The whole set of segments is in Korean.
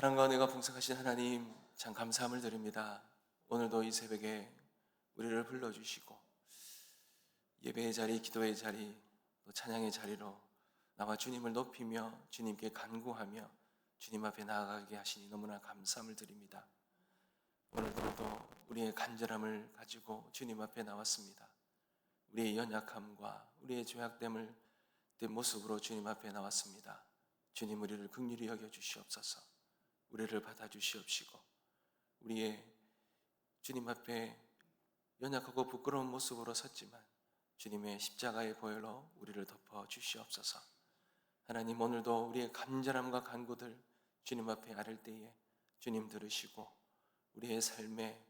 사랑과 은혜가 풍성하신 하나님, 참 감사함을 드립니다. 오늘도 이 새벽에 우리를 불러주시고 예배의 자리, 기도의 자리, 또 찬양의 자리로 나와 주님을 높이며 주님께 간구하며 주님 앞에 나아가게 하시니 너무나 감사함을 드립니다. 오늘도 또 우리의 간절함을 가지고 주님 앞에 나왔습니다. 우리의 연약함과 우리의 죄악됨을 된 모습으로 주님 앞에 나왔습니다. 주님, 우리를 긍휼히 여겨 주시옵소서. 우리를 받아주시옵시고 우리의 주님 앞에 연약하고 부끄러운 모습으로 섰지만 주님의 십자가의 보혈로 우리를 덮어 주시옵소서. 하나님, 오늘도 우리의 간절함과 간구들 주님 앞에 아를 때에 주님 들으시고 우리의 삶에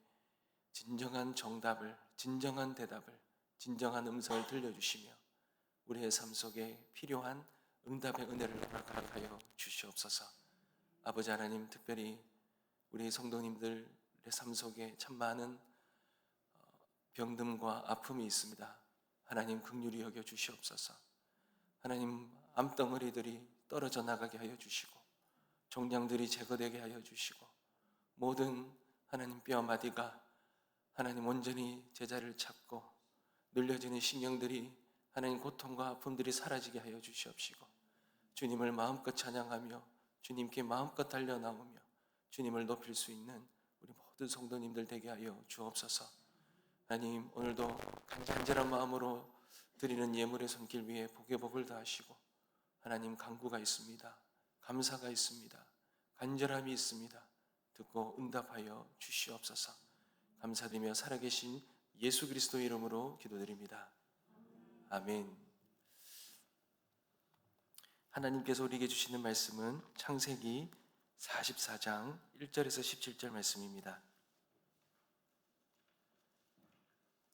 진정한 정답을, 진정한 대답을, 진정한 음성을 들려주시며 우리의 삶 속에 필요한 응답의 은혜를 허락하여 주시옵소서. 아버지 하나님, 특별히 우리 성도님들의 삶 속에 참 많은 병듦과 아픔이 있습니다. 하나님, 긍휼히 여겨 주시옵소서. 하나님, 암덩어리들이 떨어져 나가게 하여 주시고 종양들이 제거되게 하여 주시고 모든 하나님 뼈마디가 하나님 온전히 제자리를 찾고 눌려지는 신경들이 하나님 고통과 아픔들이 사라지게 하여 주시옵시고 주님을 마음껏 찬양하며 주님께 마음껏 달려나오며 주님을 높일 수 있는 우리 모든 성도님들 되게 하여 주옵소서. 하나님, 오늘도 간절한 마음으로 드리는 예물의 손길 위에 복의 복을 다하시고 하나님, 간구가 있습니다. 감사가 있습니다. 간절함이 있습니다. 듣고 응답하여 주시옵소서. 감사드리며 살아계신 예수 그리스도의 이름으로 기도드립니다. 아멘. 하나님께서 우리에게 주시는 말씀은 창세기 44장 1절에서 17절 말씀입니다.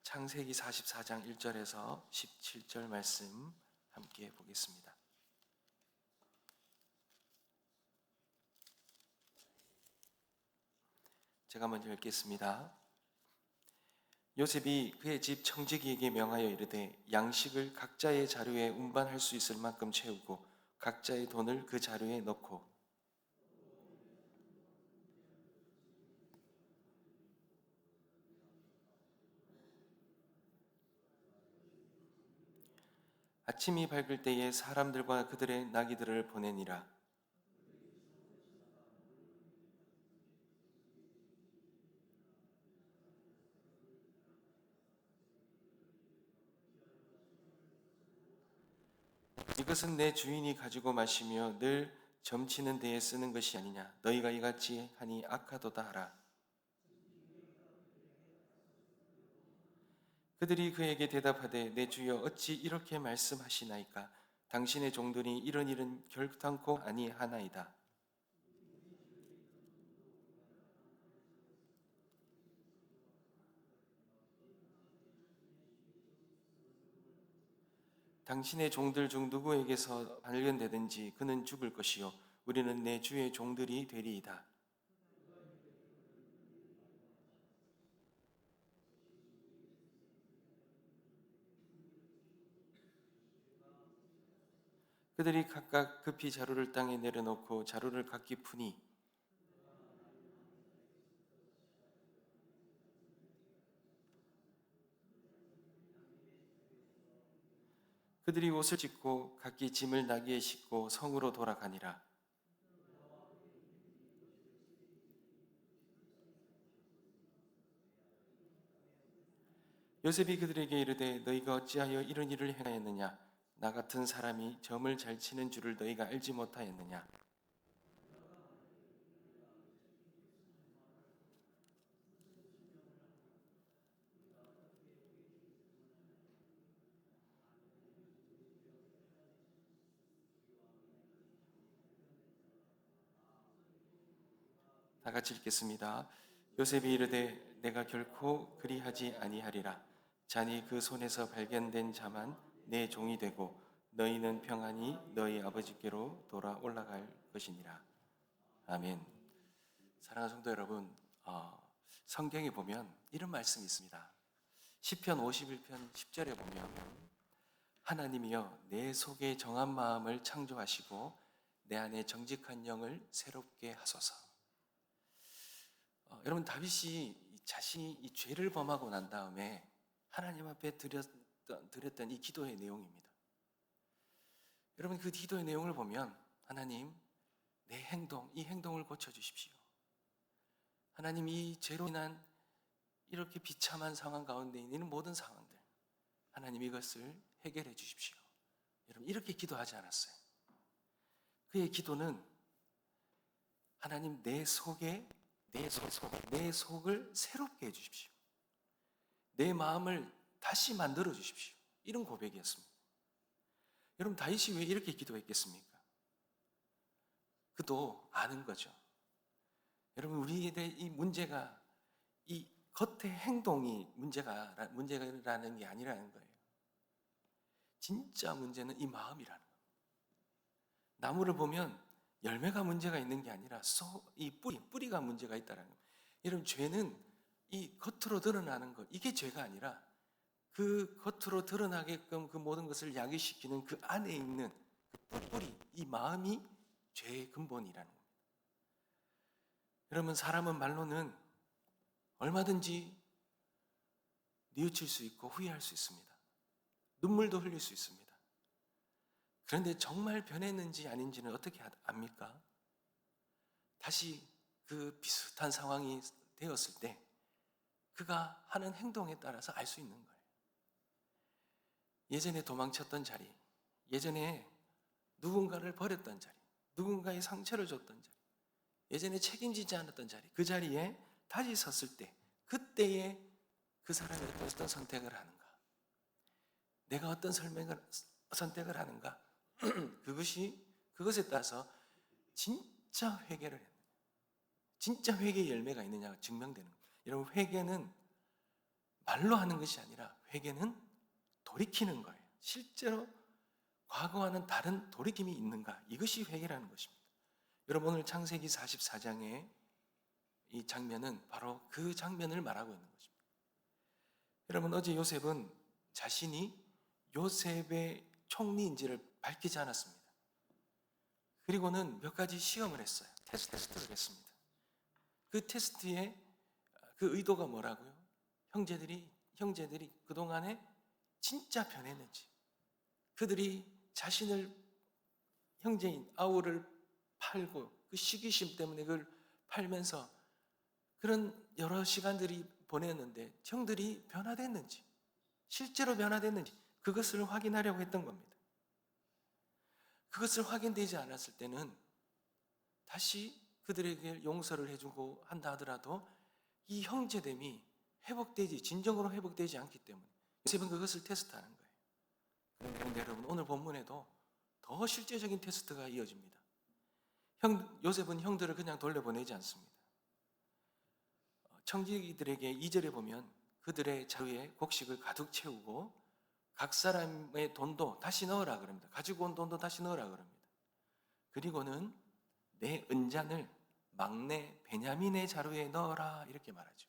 창세기 44장 1절에서 17절 말씀 함께 보겠습니다. 제가 먼저 읽겠습니다. 요셉이 그의 집 청지기에게 명하여 이르되 양식을 각자의 자루에 운반할 수 있을 만큼 채우고 각자의 돈을 그 자루에 넣고 아침이 밝을 때에 사람들과 그들의 나귀들을 보내니라. 이것은 내 주인이 가지고 마시며 늘 점치는 데에 쓰는 것이 아니냐. 너희가 이같이 하니 악하도다 하라. 그들이 그에게 대답하되 내 주여 어찌 이렇게 말씀하시나이까. 당신의 종들이 이런 일은 결단코 아니하나이다. 당신의 종들 중 누구에게서 발견되든지 그는 죽을 것이요 우리는 내 주의 종들이 되리이다. 그들이 각각 급히 자루를 땅에 내려놓고 자루를 각기 푸니 그들이 옷을 찢고 각기 짐을 나귀에 싣고 성으로 돌아가니라. 요셉이 그들에게 이르되 너희가 어찌하여 이런 일을 행하였느냐. 나 같은 사람이 점을 잘 치는 줄을 너희가 알지 못하였느냐. 다 같이 읽겠습니다. 요셉이 이르되 내가 결코 그리하지 아니하리라. 자니 그 손에서 발견된 자만 내 종이 되고 너희는 평안히 너희 아버지께로 돌아 올라갈 것이니라. 아멘. 사랑하는 성도 여러분, 성경에 보면 이런 말씀이 있습니다. 시편 51편 10절에 보면 하나님이여 내 속에 정한 마음을 창조하시고 내 안에 정직한 영을 새롭게 하소서. 여러분, 다윗이 자신이 이 죄를 범하고 난 다음에 하나님 앞에 드렸던 이 기도의 내용입니다. 여러분, 그 기도의 내용을 보면 하나님, 내 행동, 이 행동을 고쳐주십시오. 하나님, 이 죄로 인한 이렇게 비참한 상황 가운데 있는 모든 상황들, 하나님 이것을 해결해 주십시오. 여러분, 이렇게 기도하지 않았어요. 그의 기도는 하나님, 내 속을 새롭게 해 주십시오. 내 마음을 다시 만들어 주십시오. 이런 고백이었습니다. 여러분, 다윗이 왜 이렇게 기도했겠습니까? 그도 아는 거죠. 여러분, 우리의 이 문제가 이 겉의 행동이 문제라는 게 아니라는 거예요. 진짜 문제는 이 마음이라는 거예요. 나무를 보면 열매가 문제가 있는 게 아니라 이 뿌리가 문제가 있다는 거예요. 여러분, 죄는 이 겉으로 드러나는 것, 이게 죄가 아니라 그 겉으로 드러나게끔 그 모든 것을 야기시키는 그 안에 있는 그 뿌리, 이 마음이 죄의 근본이라는 겁니다. 여러분, 사람은 말로는 얼마든지 뉘우칠 수 있고 후회할 수 있습니다. 눈물도 흘릴 수 있습니다. 그런데 정말 변했는지 아닌지는 어떻게 압니까? 다시 그 비슷한 상황이 되었을 때 그가 하는 행동에 따라서 알 수 있는 거예요. 예전에 도망쳤던 자리, 예전에 누군가를 버렸던 자리, 누군가의 상처를 줬던 자리, 예전에 책임지지 않았던 자리, 그 자리에 다시 섰을 때 그때에 그 사람이 어떤 선택을 하는가, 내가 어떤 선택을 하는가, 그것에 따라서 진짜 회개를 했느냐, 진짜 회개의 열매가 있느냐가 증명되는 거예요. 여러분, 회개는 말로 하는 것이 아니라 회개는 돌이키는 거예요. 실제로 과거와는 다른 돌이킴이 있는가, 이것이 회개라는 것입니다. 여러분, 오늘 창세기 44장의 이 장면은 바로 그 장면을 말하고 있는 것입니다. 여러분, 어제 요셉은 자신이 요셉의 총리인지를 밝히지 않았습니다. 그리고는 몇 가지 시험을 했어요. 테스트를 했습니다. 그 테스트의 그 의도가 뭐라고요? 형제들이 그동안에 진짜 변했는지, 그들이 자신을, 형제인 아우를 팔고 그 시기심 때문에 그걸 팔면서 그런 여러 시간들이 보냈는데 형들이 변화됐는지, 실제로 변화됐는지 그것을 확인하려고 했던 겁니다. 그것을 확인되지 않았을 때는 다시 그들에게 용서를 해주고 한다 하더라도 이 형제됨이 진정으로 회복되지 않기 때문에 요셉은 그것을 테스트하는 거예요. 그런데 여러분, 오늘 본문에도 더 실제적인 테스트가 이어집니다. 요셉은 형들을 그냥 돌려보내지 않습니다. 청지기들에게 2절에 보면 그들의 자루에 곡식을 가득 채우고 각 사람의 돈도 다시 넣으라 그럽니다. 가지고 온 돈도 다시 넣으라 그럽니다. 그리고는 내 은잔을 막내 베냐민의 자루에 넣어라, 이렇게 말하죠.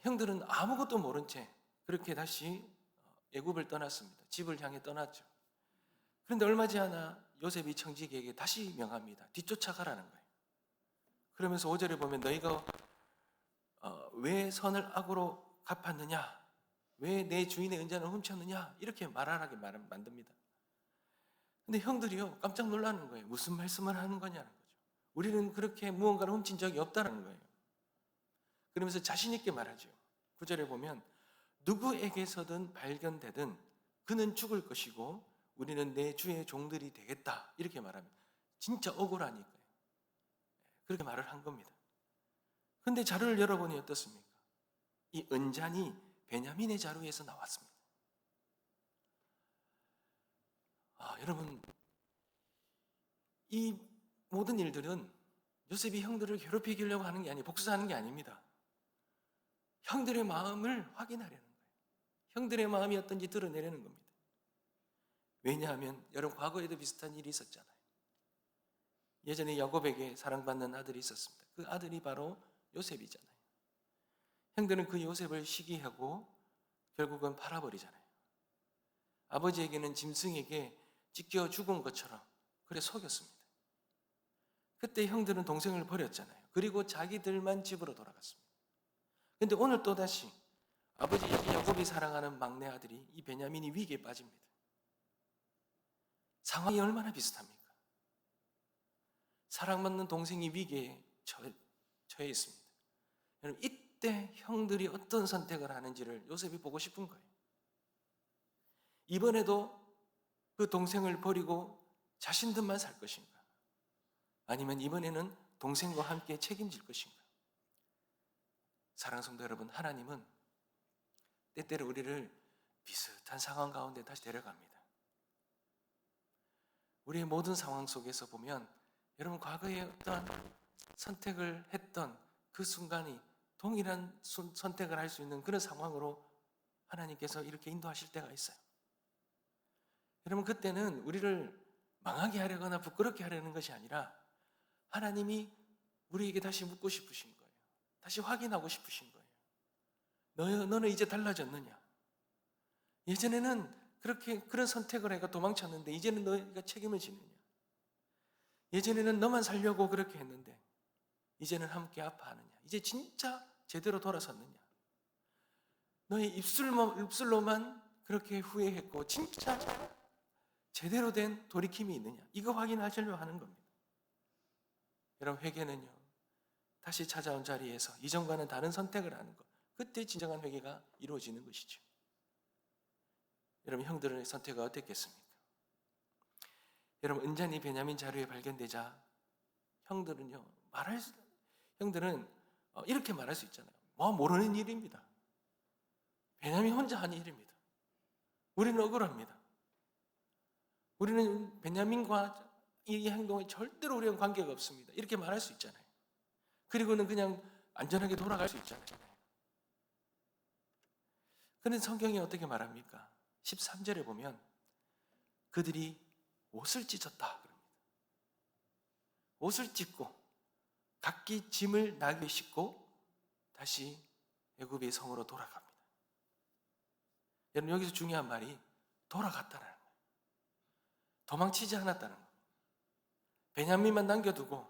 형들은 아무것도 모른 채 그렇게 다시 애굽을 떠났습니다. 집을 향해 떠났죠. 그런데 얼마 지않아 요셉이 청지기에게 다시 명합니다. 뒤쫓아가라는 거예요. 그러면서 5절에 보면 너희가 왜 선을 악으로 갚았느냐, 왜 내 주인의 은잔을 훔쳤느냐, 이렇게 말하게 만듭니다. 근데 형들이요, 깜짝 놀라는 거예요. 무슨 말씀을 하는 거냐는 거죠. 우리는 그렇게 무언가를 훔친 적이 없다는 거예요. 그러면서 자신 있게 말하죠. 9절에 보면 누구에게서든 발견되든 그는 죽을 것이고 우리는 내 주의 종들이 되겠다, 이렇게 말합니다. 진짜 억울하니까요. 그렇게 말을 한 겁니다. 그런데 자루를 열어보니 어떻습니까? 이 은잔이 베냐민의 자루에서 나왔습니다. 여러분, 이 모든 일들은 요셉이 형들을 괴롭히려고 하는 게 아니에요. 복수하는 게 아닙니다. 형들의 마음을 확인하려는 거예요. 형들의 마음이 어떤지 드러내려는 겁니다. 왜냐하면 여러분, 과거에도 비슷한 일이 있었잖아요. 예전에 야곱에게 사랑받는 아들이 있었습니다. 그 아들이 바로 요셉이잖아요. 형들은 그 요셉을 시기하고 결국은 팔아버리잖아요. 아버지에게는 짐승에게 찢겨 죽은 것처럼 그래 속였습니다. 그때 형들은 동생을 버렸잖아요. 그리고 자기들만 집으로 돌아갔습니다. 근데 오늘 또다시 아버지 야곱이 사랑하는 막내 아들이 이 베냐민이 위기에 빠집니다. 상황이 얼마나 비슷합니까? 사랑받는 동생이 위기에 처해 있습니다. 여러분, 이때 형들이 어떤 선택을 하는지를 요셉이 보고 싶은 거예요. 이번에도 그 동생을 버리고 자신들만 살 것인가? 아니면 이번에는 동생과 함께 책임질 것인가? 사랑하는 성도 여러분, 하나님은 때때로 우리를 비슷한 상황 가운데 다시 데려갑니다. 우리의 모든 상황 속에서 보면 여러분, 과거에 어떤 선택을 했던 그 순간이 동일한 선택을 할 수 있는 그런 상황으로 하나님께서 이렇게 인도하실 때가 있어요. 여러분, 그때는 우리를 망하게 하려거나 부끄럽게 하려는 것이 아니라 하나님이 우리에게 다시 묻고 싶으신 거예요. 다시 확인하고 싶으신 거예요. 너는 이제 달라졌느냐? 예전에는 그런 선택을 해가 도망쳤는데 이제는 너희가 책임을 지느냐? 예전에는 너만 살려고 그렇게 했는데 이제는 함께 아파하느냐? 이제 진짜 제대로 돌아섰느냐? 너의 입술로만 그렇게 후회했고 진짜 제대로 된 돌이킴이 있느냐? 이거 확인하시려고 하는 겁니다. 여러분, 회개는요, 다시 찾아온 자리에서 이전과는 다른 선택을 하는 것, 그때 진정한 회개가 이루어지는 것이죠. 여러분, 형들의 선택은 어땠겠습니까? 여러분, 은잔이 베냐민 자루에 발견되자 형들은 이렇게 말할 수 있잖아요. 모르는 일입니다. 베냐민 혼자 한 일입니다. 우리는 억울합니다. 우리는 베냐민과 이 행동에 절대로 우리는 관계가 없습니다. 이렇게 말할 수 있잖아요. 그리고는 그냥 안전하게 돌아갈 수 있잖아요. 그런데 성경이 어떻게 말합니까? 13절에 보면 그들이 옷을 찢었다 그럽니다. 옷을 찢고 각기 짐을 나귀에 싣고 다시 애굽의 성으로 돌아갑니다. 여러분, 여기서 중요한 말이 돌아갔다는 거예요. 도망치지 않았다는 거예요. 베냐민만 남겨두고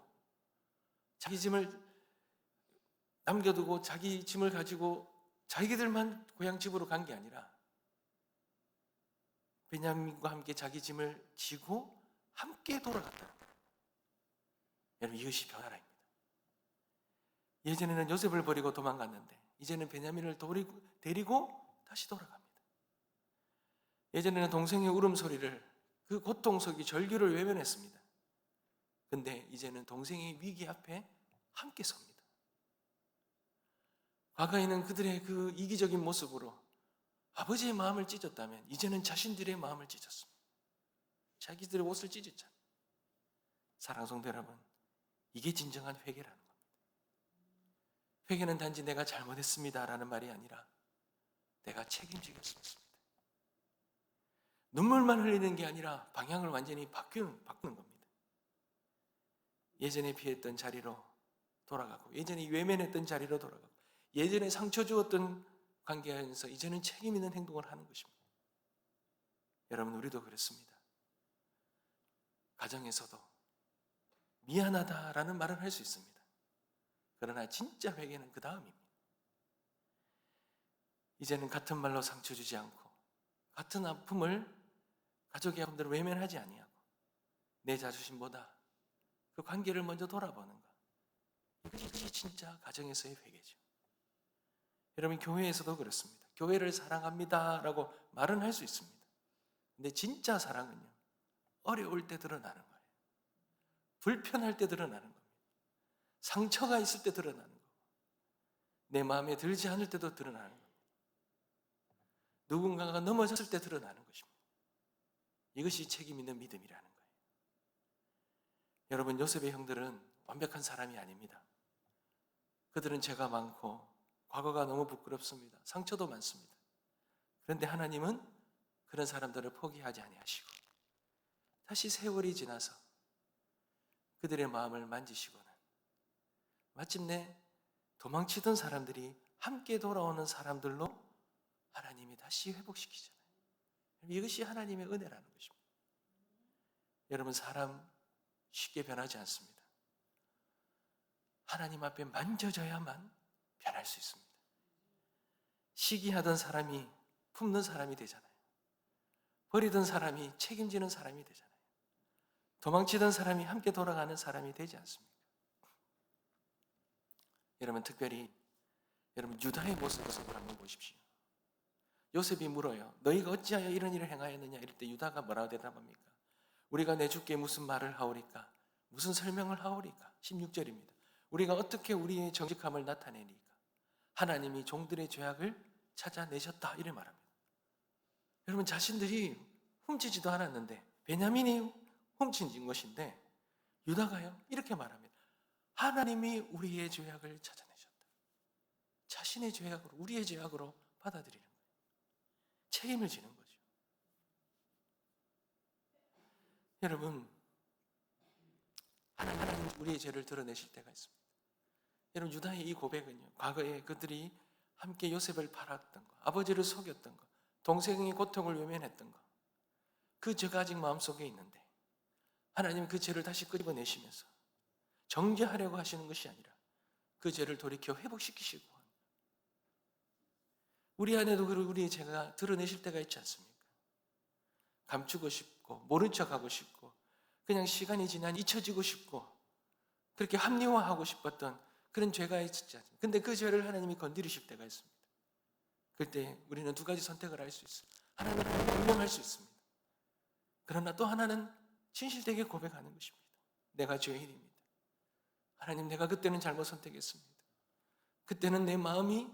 자기 짐을 가지고 자기들만 고향 집으로 간 게 아니라 베냐민과 함께 자기 짐을 지고 함께 돌아갔다는 거예요. 여러분, 이것이 변화입니다. 예전에는 요셉을 버리고 도망갔는데 이제는 베냐민을 데리고 다시 돌아갑니다. 예전에는 동생의 울음소리를, 그 고통 속의 절규를 외면했습니다. 근데 이제는 동생의 위기 앞에 함께 섭니다. 과거에는 그들의 그 이기적인 모습으로 아버지의 마음을 찢었다면 이제는 자신들의 마음을 찢었습니다. 자기들의 옷을 찢었잖아요. 사랑하는 성도 여러분, 이게 진정한 회개라는 겁니다. 회개는 단지 내가 잘못했습니다라는 말이 아니라 내가 책임지겠습니다. 눈물만 흘리는 게 아니라 방향을 완전히 바꾸는 겁니다. 예전에 피했던 자리로 돌아가고, 예전에 외면했던 자리로 돌아가고, 예전에 상처 주었던 관계에서 이제는 책임 있는 행동을 하는 것입니다. 여러분, 우리도 그렇습니다. 가정에서도 미안하다라는 말을 할 수 있습니다. 그러나 진짜 회개는 그 다음입니다. 이제는 같은 말로 상처 주지 않고 같은 아픔을, 가족의 아픔들을 외면하지 아니하고 내 자존심보다 그 관계를 먼저 돌아보는 것, 이것이 진짜 가정에서의 회개죠. 여러분, 교회에서도 그렇습니다. 교회를 사랑합니다라고 말은 할 수 있습니다. 근데 진짜 사랑은요, 어려울 때 드러나는 거예요. 불편할 때 드러나는 겁니다. 상처가 있을 때 드러나는 거고, 내 마음에 들지 않을 때도 드러나는 겁니다. 누군가가 넘어졌을 때 드러나는 것입니다. 이것이 책임 있는 믿음이라는 거예요. 여러분, 요셉의 형들은 완벽한 사람이 아닙니다. 그들은 죄가 많고 과거가 너무 부끄럽습니다. 상처도 많습니다. 그런데 하나님은 그런 사람들을 포기하지 아니하시고 다시 세월이 지나서 그들의 마음을 만지시고는 마침내 도망치던 사람들이 함께 돌아오는 사람들로 하나님이 다시 회복시키잖아요. 이것이 하나님의 은혜라는 것입니다. 여러분, 사람 쉽게 변하지 않습니다. 하나님 앞에 만져져야만 변할 수 있습니다. 시기하던 사람이 품는 사람이 되잖아요. 버리던 사람이 책임지는 사람이 되잖아요. 도망치던 사람이 함께 돌아가는 사람이 되지 않습니까? 여러분, 특별히 여러분 유다의 모습을 한번 보십시오. 요셉이 물어요. 너희가 어찌하여 이런 일을 행하였느냐? 이럴 때 유다가 뭐라고 대답합니까? 우리가 내 주께 무슨 말을 하오리까? 무슨 설명을 하오리까? 16절입니다. 우리가 어떻게 우리의 정직함을 나타내니까? 하나님이 종들의 죄악을 찾아내셨다, 이를 말합니다. 여러분, 자신들이 훔치지도 않았는데, 베냐민이 훔친 것인데 유다가요 이렇게 말합니다. 하나님이 우리의 죄악을 찾아내셨다. 자신의 죄악으로, 우리의 죄악으로 받아들이는 거예요. 책임을 지는 거죠. 여러분, 하나님 우리의 죄를 드러내실 때가 있습니다. 여러분, 유다의 이 고백은요, 과거에 그들이 함께 요셉을 팔았던 거, 아버지를 속였던 거, 동생의 고통을 외면했던 거, 그 죄가 아직 마음속에 있는데 하나님 그 죄를 다시 끄집어내시면서 정죄하려고 하시는 것이 아니라 그 죄를 돌이켜 회복시키시고, 우리 안에도 우리의 죄가 드러내실 때가 있지 않습니까? 감추고 싶고 모른 척하고 싶고 그냥 시간이 지난 잊혀지고 싶고 그렇게 합리화하고 싶었던 그런 죄가 있지 않습니까? 근데 그 죄를 하나님이 건드리실 때가 있습니다. 그때 우리는 두 가지 선택을 할 수 있어요. 하나는 인정할 수 있습니다. 그러나 또 하나는 진실되게 고백하는 것입니다. 내가 죄인입니다. 하나님, 내가 그때는 잘못 선택했습니다. 그때는 내 마음이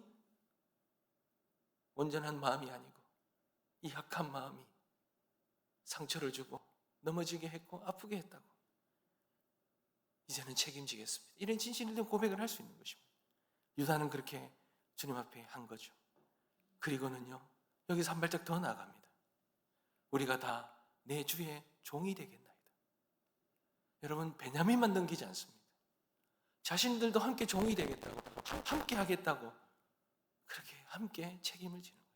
온전한 마음이 아니고 이 약한 마음이 상처를 주고 넘어지게 했고 아프게 했다고. 이제는 책임지겠습니다. 이런 진실된 고백을 할 수 있는 것입니다. 유다는 그렇게 주님 앞에 한 거죠. 그리고는요, 여기서 한 발짝 더 나아갑니다. 우리가 다 내 주의 종이 되겠나이다. 여러분, 베냐민만 넘기지 않습니다. 자신들도 함께 종이 되겠다고, 함께 하겠다고, 그렇게 함께 책임을 지는 거죠.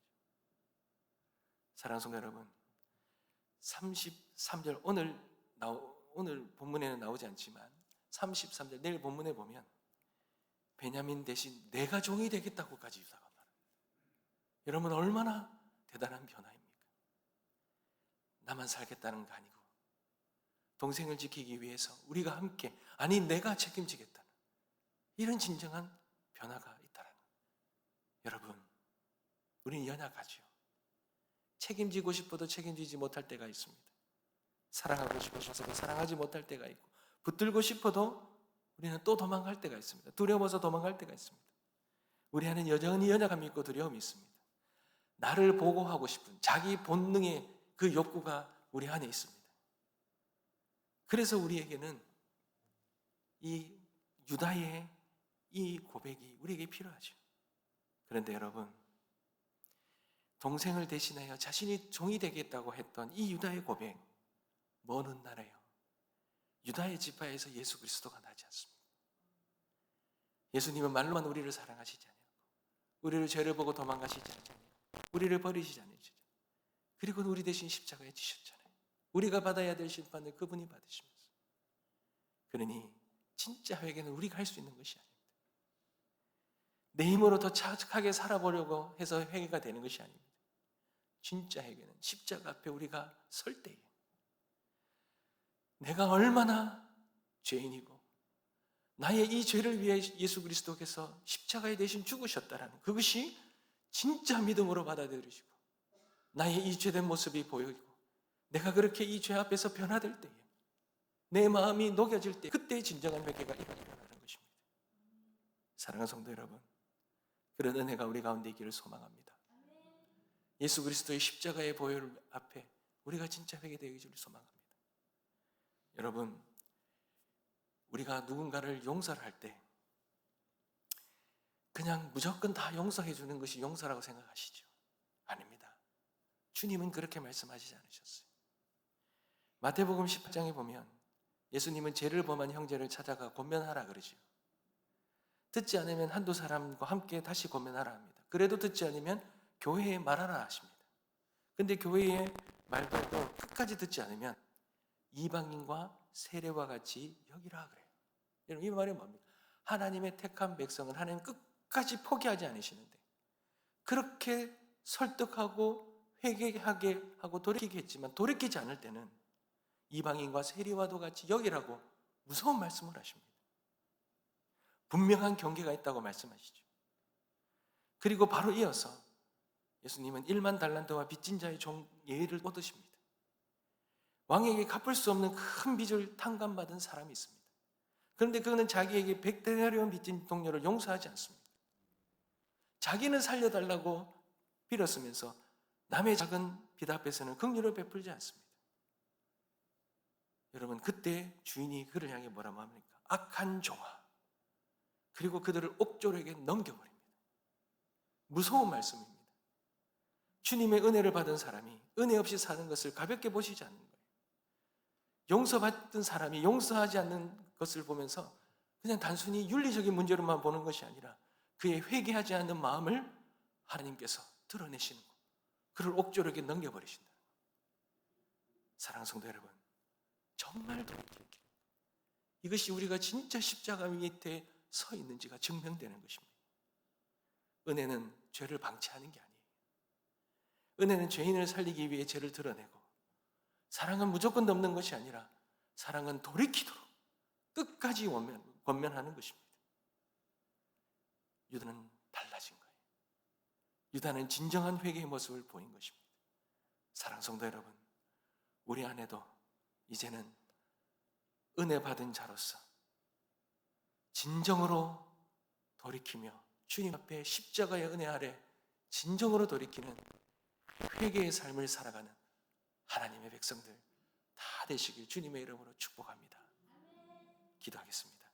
사랑하는 성도 여러분, 33절, 오늘 본문에는 나오지 않지만 33절, 내일 본문에 보면 베냐민 대신 내가 종이 되겠다고까지 유다가 말합니다. 여러분, 얼마나 대단한 변화입니까? 나만 살겠다는 거 아니고 동생을 지키기 위해서 우리가 함께, 아니 내가 책임지겠다는 이런 진정한 변화가 있다는 거예요. 여러분, 우리는 연약하죠. 책임지고 싶어도 책임지지 못할 때가 있습니다. 사랑하고 싶어서도 사랑하지 못할 때가 있고, 붙들고 싶어도 우리는 또 도망갈 때가 있습니다. 두려워서 도망갈 때가 있습니다. 우리 안에는 여전히 연약함이 있고 두려움이 있습니다. 나를 보호하고 싶은 자기 본능의 그 욕구가 우리 안에 있습니다. 그래서 우리에게는 이 유다의 이 고백이 우리에게 필요하죠. 그런데 여러분, 동생을 대신하여 자신이 종이 되겠다고 했던 이 유다의 고백, 먼 훗날에요, 유다의 지파에서 예수 그리스도가 나지 않습니다. 예수님은 말로만 우리를 사랑하시지 않아요. 우리를 죄를 보고 도망가시지 않아요. 우리를 버리시지 않으시죠. 그리고 우리 대신 십자가에 지셨잖아요. 우리가 받아야 될 심판을 그분이 받으시면서. 그러니 진짜 회개는 우리가 할 수 있는 것이 아닙니다. 내 힘으로 더 착하게 살아보려고 해서 회개가 되는 것이 아닙니다. 진짜 회개는 십자가 앞에 우리가 설 때에 내가 얼마나 죄인이고 나의 이 죄를 위해 예수 그리스도께서 십자가에 대신 죽으셨다라는 그것이 진짜 믿음으로 받아들이시고 나의 이 죄된 모습이 보이고 내가 그렇게 이 죄 앞에서 변화될 때에 내 마음이 녹여질 때 그때 진정한 회개가 일어나는 것입니다. 사랑하는 성도 여러분, 그런 은혜가 우리 가운데 있기를 소망합니다. 예수 그리스도의 십자가의 보혈 앞에 우리가 진짜 회개되기를 소망합니다. 여러분, 우리가 누군가를 용서를 할 때 그냥 무조건 다 용서해 주는 것이 용서라고 생각하시죠? 아닙니다. 주님은 그렇게 말씀하시지 않으셨어요. 마태복음 18장에 보면 예수님은 죄를 범한 형제를 찾아가 권면하라 그러죠. 듣지 않으면 한두 사람과 함께 다시 권면하라 합니다. 그래도 듣지 않으면 교회에 말하라 하십니다. 근데 교회의 말도 끝까지 듣지 않으면 이방인과 세례와 같이 여기라 그래요. 여러분, 이 말이 뭡니까? 하나님의 택한 백성은 하나님 끝까지 포기하지 않으시는데 그렇게 설득하고 회개하게 하고 돌이키게 했지만 돌이키지 않을 때는 이방인과 세리와도 같이 여기라고 무서운 말씀을 하십니다. 분명한 경계가 있다고 말씀하시죠. 그리고 바로 이어서 예수님은 1만 달란트와 빚진 자의 종 예의를 얻으십니다. 왕에게 갚을 수 없는 큰 빚을 탕감받은 사람이 있습니다. 그런데 그는 자기에게 100데나리온 빚진 동료를 용서하지 않습니다. 자기는 살려달라고 빌었으면서 남의 작은 빚 앞에서는 긍휼을 베풀지 않습니다. 여러분, 그때 주인이 그를 향해 뭐라고 합니까? 악한 종아. 그리고 그들을 옥졸에게 넘겨버립니다. 무서운 말씀입니다. 주님의 은혜를 받은 사람이 은혜 없이 사는 것을 가볍게 보시지 않는 거예요. 용서받은 사람이 용서하지 않는 것을 보면서 그냥 단순히 윤리적인 문제로만 보는 것이 아니라 그의 회개하지 않는 마음을 하나님께서 드러내시는 것, 그를 옥졸에게 넘겨버리신다. 사랑하는 성도 여러분, 정말 돌이킬 길, 이것이 우리가 진짜 십자가 밑에 서 있는지가 증명되는 것입니다. 은혜는 죄를 방치하는 게 아니에요. 은혜는 죄인을 살리기 위해 죄를 드러내고, 사랑은 무조건 넘는 것이 아니라 사랑은 돌이키도록 끝까지 권면하는 것입니다. 유다는 달라진 거예요. 유다는 진정한 회개의 모습을 보인 것입니다. 사랑하는 성도 여러분, 우리 안에도 이제는 은혜 받은 자로서 진정으로 돌이키며 주님 앞에 십자가의 은혜 아래 진정으로 돌이키는 회개의 삶을 살아가는 하나님의 백성들 다 되시길 주님의 이름으로 축복합니다. 기도하겠습니다.